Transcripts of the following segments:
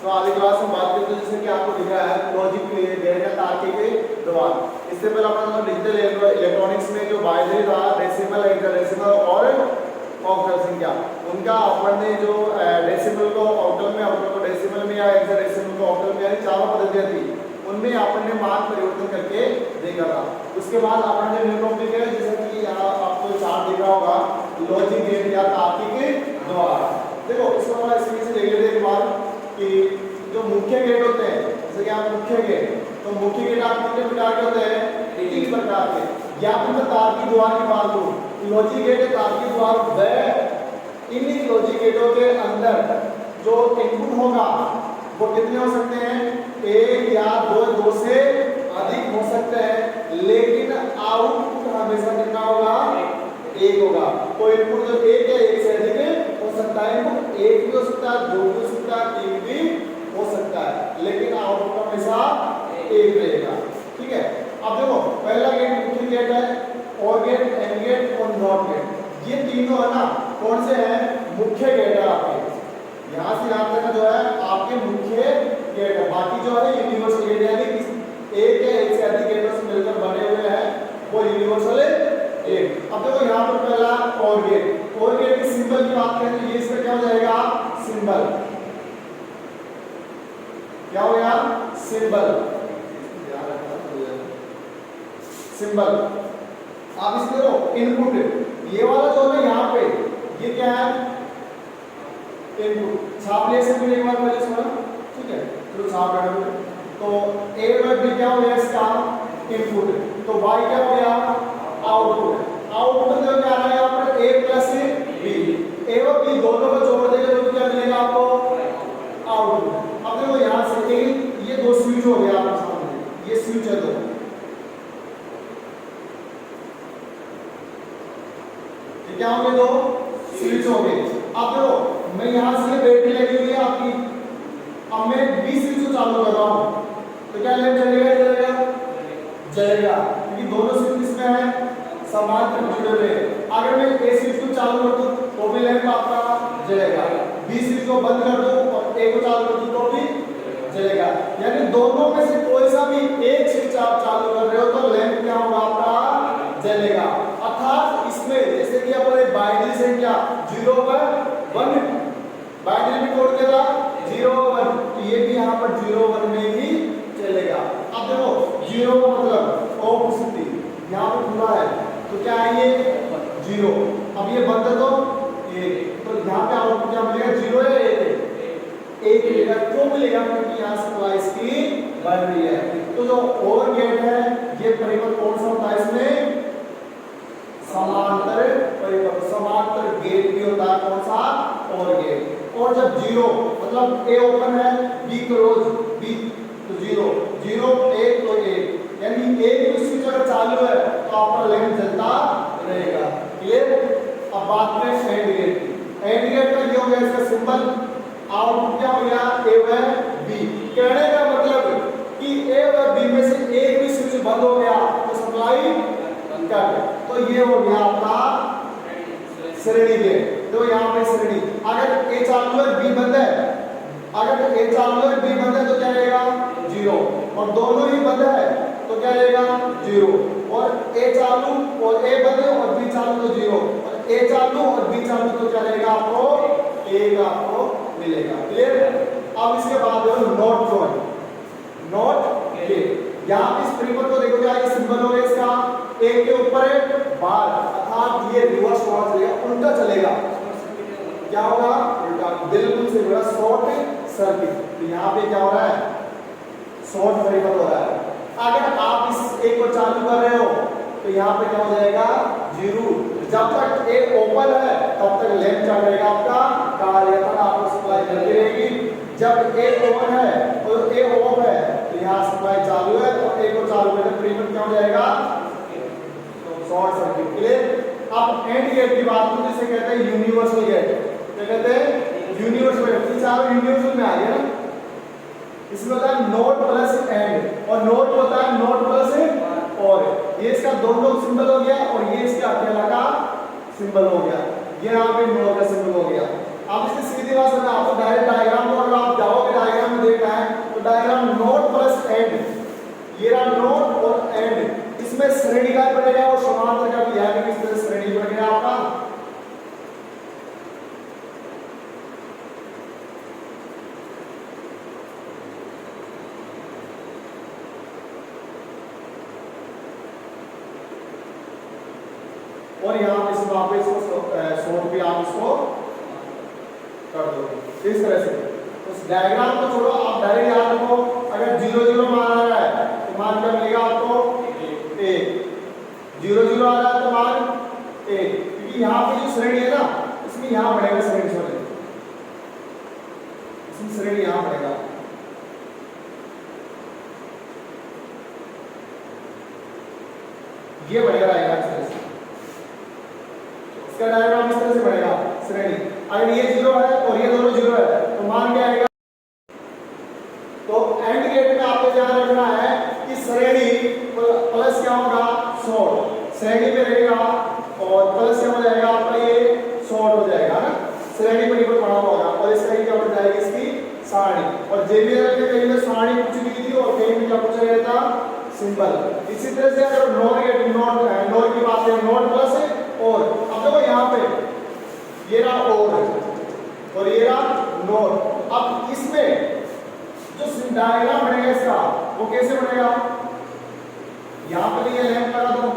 तो आगे क्लास में बात करते हैं जैसे कि आपको दिख रहा है लॉजिक गेट या तार्किक द्वार। इससे पहले अपन डिजिटल इलेक्ट्रॉनिक्स में जो बाइनरी था, डेसिमल, हेक्साडेसिमल और ऑक्टल संख्या, उनका अपन ने जो डेसिमल को ऑक्टल में, ऑक्टल को डेसिमल में या हेक्साडेसिमल को ऑक्टल में, यानी चारों पद्धतियां थी, उनमें अपन ने मान परिवर्तन करके देखा था। उसके बाद अपन ने न्यू टॉपिक है जैसे कि यहाँ आपको चार्ट दिख रहा होगा, लॉजिक गेट या तार्किक द्वार। देखो इसको थोड़ा इसमें से देख लेते एक बार कि जो मुख्य गेट होते हैं, जैसे कि आप मुख्य गेट, तो मुख्य गेट आप कितने प्रकार के होते हैं? 3 प्रकार के। या फिर मैं तार्किक द्वार की बात करूं, लॉजिक गेट या तार्किक द्वार वह इन लॉजिक गेटों के अंदर जो इनपुट होगा वो कितने हो सकते हैं? 1 या 2 से अधिक हो सकते हैं, लेकिन आउटपुट हमेशा कितना होगा? 1 होगा। कोई इनपुट जो 1 या 1 से अधिक हो सकता है, इनपुट 1 भी हो सकता है, 2 भी हो सकता है, 3 भी हो सकता है, लेकिन आउटपुट हमेशा 1 रहेगा। ठीक है। अब देखो पहला गेट मुख्य गेट है, और गेट, एंड गेट और नॉट गेट। ये तीनों है ना, कौन से हैं? मुख्य गेट है आपके। यहाँ से यहाँ तक जो है आपके मुख्य गेट है, बाकी जो है यूनिवर्सल गेट, यानी 1 या 1 से अधिक गेटों से मिलकर बने हुए हैं वो यूनिवर्सल गेट। अब देखो यहाँ पर पहला और गेट, और गेट के सिंबल की बात करें तो ये इसका क्या हो जाएगा? सिंबल। क्या हो गया? सिंबल। सिंबल। आप इसको देखो इनपुट, ये वाला जो है यहाँ पे, ये क्या है? इनपुट। छाप ले सकते हैं एक बार पहले इसको, ठीक है, तो छाप कर दो। तो ए और बी क्या हो गया इसका? इनपुट। तो y क्या हो गया? आउटपुट। आउटपुट जो क्या आ रहा है यहाँ पर? a plus b। a और b दोनों को जोड़ देंगे तो क्या मिलेगा आपको? आउटपुट। अब देखो यहाँ से ये 2 स्विच हो गया आपके सामने, ये स्विच है 2, क्या हो गए? 2 स्विच हो गए। अब देखो मैं यहाँ से बैटरी लगी हुई है आपकी, अब मैं बी स्विच को चालू कर रहा हूँ तो क्या लैंप जलेगा? जलेगा, जलेगा, क्योंकि दोनों स्विच इसमें है, समांतर जुड़े हुए हैं। अगर मैं ए स्विच को चालू कर दूं तो भी लैंप आपका जलेगा, बी स्विच को बंद कर दूं और ए को चालू कर दूं तो भी जलेगा। यानी दोनों में से कोई सा भी एक स्विच आप चालू कर रहे हो तो लैंप क्या होगा? आपका जलेगा। अर्थात इसमें जैसे कि अपने बाइनरी संख्या 0 पर 1, बाइनरी में कोड के था 0 1, तो ये भी यहाँ पर 0 1 में ही चलेगा। अब देखो 0 का मतलब ऑपोजिट, यहाँ पर खुला है तो क्या है? ये 0। अब ये बंद है तो 1, तो यहाँ पे आउटपुट क्या मिलेगा? 0 या 1? 1 मिलेगा। क्यों मिलेगा? क्योंकि यहाँ सप्लाई इसकी बढ़ रही है। तो जो और गेट है ये परिपथ कौन सा होता है? इसमें समांतर परिपथ, समांतर गेट भी होता है। कौन सा? और गेट। और जब 0 मतलब a ओपन है, b क्लोज, b तो 0 0 1 तो 1, यानी एक भी स्विच अगर चालू है तो आपका लैंप जलता रहेगा। क्लियर? अब बात करें एंड गेट की। एंड गेट का ये हो गया इसका सिंबल, आउटपुट क्या हो गया? a व b। कहने का मतलब कि a व b में से एक भी स्विच बंद हो गया तो सप्लाई कट, तो ये हो गया आपका श्रेणी गेट। तो यहाँ पे श्रेणी, अगर a चालू है b बंद है, अगर a चालू है b बंद है तो क्या रहेगा? 0, और दोनों ही बंद है तो क्या रहेगा? 0, और a चालू और a बंद है और b चालू तो 0, और a चालू और b चालू तो क्या रहेगा? आपको 1 आपको मिलेगा। क्लियर? अब इसके बाद नॉट जॉइन, नॉट गेट। यहाँ इस परिपथ को देखो, क्या ये सिंबल हो गया इसका? 1 के ऊपर है बार, अर्थात ये रिवर्स होना चलेगा, उल्टा चलेगा। क्या होगा? उल्टा, बिल्कुल से बड़ा शॉर्ट सर्किट। तो यहाँ पे क्या हो रहा है? शॉर्ट परिपथ हो रहा है। अगर आप इस एक को चालू कर रहे हो तो यहाँ पे क्या हो जाएगा? 0। जब तक ए ओपन है तब तक लैंप चल रहेगा, आपका कार्यतन आपको सप्लाई चलती रहेगी। जब ए ओपन है और ए ऑफ है तो यहाँ सप्लाई चालू है, तो ए को चालू करके परिपथ क्या हो जाएगा? Short circuit. क्लियर? अब एंड गेट की बात करें जिसे कहते हैं यूनिवर्सल गेट। क्या कहते हैं? Universal gate. ये चारों यूनिवर्सल में आ गया ना। इसमें होता है नोट प्लस एंड, और नोट होता है नोट प्लस और। ये इसका दोनों सिंबल हो गया और ये इसका अकेला का सिंबल हो गया। ये यहाँ पे नोट का सिंबल हो गया। आप इसकी सीधी बात समझ, आपको डायरेक्ट डायग्राम को अगर आप जाओगे डायग्राम में देखना है तो डायग्राम नोड प्लस एंड, ये रहा नोड और एंड, इसमें श्रेणी का पड़ेगा और समांतर का भी है कि किस तरह श्रेणी पड़ेगा आपका। और यहाँ पे इसको आप इसको शॉर्ट भी आप इसको कर दोगे इस तरह से। उस डायग्राम को छोड़ो, आप डायरेक्ट याद रखो, अगर 0 0 मान आ रहा है तो मान क्या मिलेगा आपको 1, 0 0 आ रहा है तो मान 1, क्योंकि यहाँ पे जो श्रेणी है ना इसमें यहाँ बढ़ेगा श्रेणी, सॉरी इसमें श्रेणी यहाँ बढ़ेगा, ये बढ़ेगा डायग्राम इस तरह से, इसका डायग्राम इस तरह से बढ़ेगा श्रेणी। अगर ये 0 है और ये दोनों 0 है तो मान क्या आएगा, तो एंड गेट में आपको ध्यान रखना है कि श्रेणी प्लस क्या होगा शॉर्ट, श्रेणी में रहेगा और प्लस क्या हो जाएगा आपका ये शॉर्ट हो जाएगा ना, श्रेणी पर ऊपर पड़ा होगा और इसका क्या बन जाएगी इसकी सारणी। और जेबीआर के कहीं में सारणी पूछ गई थी और कहीं में क्या पूछा गया था सिंबल। इसी तरह से अगर नॉट गेट नॉट की बात है नॉट प्लस है और अब देखो यहाँ पे ये रहा और ये रहा नोट। अब इसमें जो डायग्राम बनेगा इसका वो कैसे बनेगा, यहाँ पे ये लैंप लगा दो,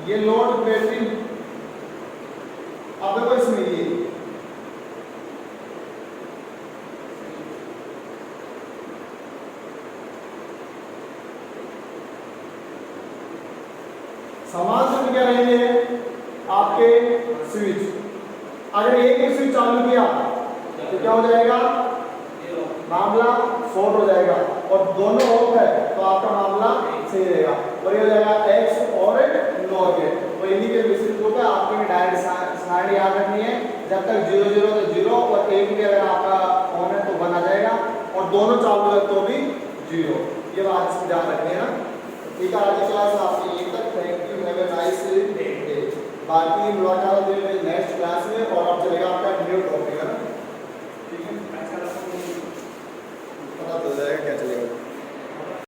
ये लोड बैटरी, अब देखो इसमें ये समान से क्या रहेंगे आपके स्विच, अगर एक ही स्विच चालू किया तो क्या हो जाएगा मामला शॉर्ट हो जाएगा और दोनों ऑफ है तो आपका मामला सही रहेगा और ये हो जाएगा एक्स और नॉट गेट। तो इन्हीं के विस्तृत रूप में आपको डायरेक्ट सारणी याद रखनी है, जब तक 0 0 तो 0 और 1 भी अगर आपका ऑन है तो 1 आ जाएगा और दोनों चालू है तो भी 0, ये बात इसको ध्यान रखनी है ना। ठीक है, आज की क्लास आपके लिए तक, thank you, have a nice day. बाकी मुलाकात होगी नेक्स्ट क्लास में और अब चलेगा आपका न्यू टॉपिक है ना, ठीक है, पता चल जाएगा क्या चलेगा।